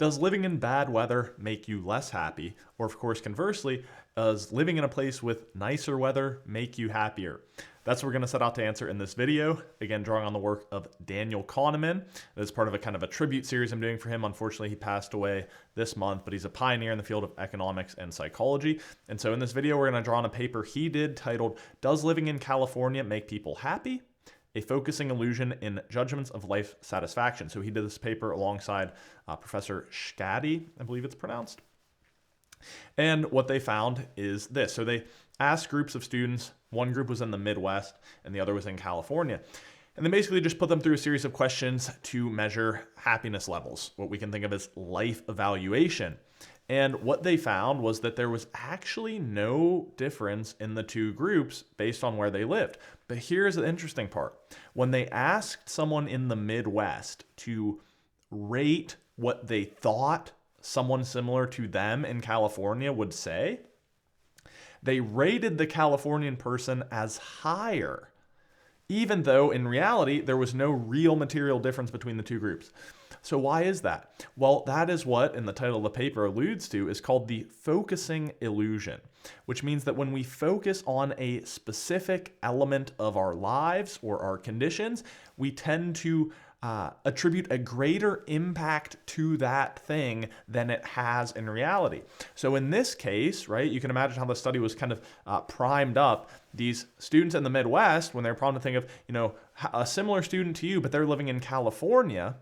Does living in bad weather make you less happy? Or of course, conversely, does living in a place with nicer weather make you happier? That's what we're going to set out to answer in this video. Again, drawing on the work of Daniel Kahneman. That's part of a kind of a tribute series I'm doing for him. Unfortunately, he passed away this month, but he's a pioneer in the field of economics and psychology. And so in this video, we're going to draw on a paper he did titled, Does Living in California Make People Happy? A Focusing Illusion in Judgments of Life Satisfaction. So he did this paper alongside Professor Schkade, I believe it's pronounced. And what they found is this. So they asked groups of students. One group was in the Midwest and the other was in California. And they basically just put them through a series of questions to measure happiness levels, what we can think of as life evaluation. And what they found was that there was actually no difference in the two groups based on where they lived. But here's the interesting part. When they asked someone in the Midwest to rate what they thought someone similar to them in California would say, they rated the Californian person as higher, even though in reality there was no real material difference between the two groups. So why is that? Well, that is what, in the title of the paper alludes to, is called the focusing illusion, which means that when we focus on a specific element of our lives or our conditions, we tend to attribute a greater impact to that thing than it has in reality. So in this case, right, you can imagine how the study was kind of primed up. These students in the Midwest, when they're primed to think of, a similar student to you, but they're living in California,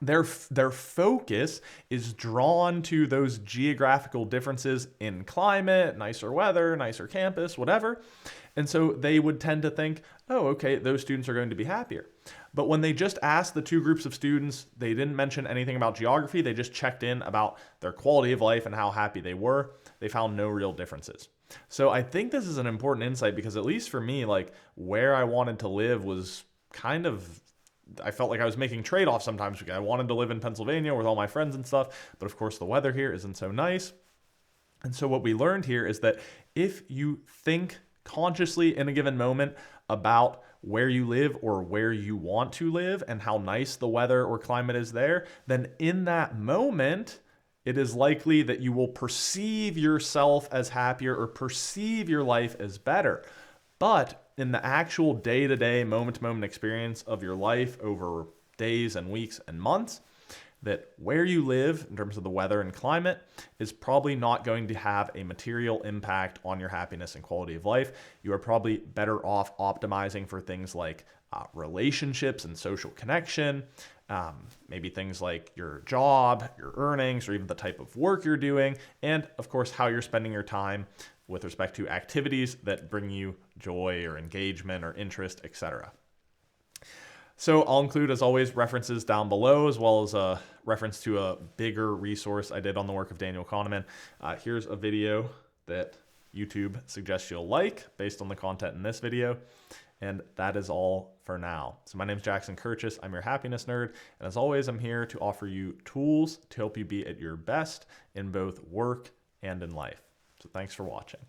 their focus is drawn to those geographical differences in climate, nicer weather, nicer campus, whatever. And so they would tend to think, oh, okay, those students are going to be happier. But when they just asked the two groups of students, they didn't mention anything about geography. They just checked in about their quality of life and how happy they were. They found no real differences. So I think this is an important insight because at least for me, like where I wanted to live was kind of, I felt like I was making trade-offs sometimes. I wanted to live in Pennsylvania with all my friends and stuff, but of course the weather here isn't so nice. And so what we learned here is that if you think consciously in a given moment about where you live or where you want to live and how nice the weather or climate is there, then in that moment, it is likely that you will perceive yourself as happier or perceive your life as better. But in the actual day-to-day, moment-to-moment experience of your life over days and weeks and months, that where you live in terms of the weather and climate is probably not going to have a material impact on your happiness and quality of life. You are probably better off optimizing for things like relationships and social connection, maybe things like your job, your earnings, or even the type of work you're doing, and of course, how you're spending your time with respect to activities that bring you joy or engagement or interest, etc. So I'll include, as always, references down below, as well as a reference to a bigger resource I did on the work of Daniel Kahneman. Here's a video that YouTube suggests you'll like based on the content in this video. And that is all for now. So my name is Jackson Kirchis. I'm your happiness nerd. And as always, I'm here to offer you tools to help you be at your best in both work and in life. So thanks for watching.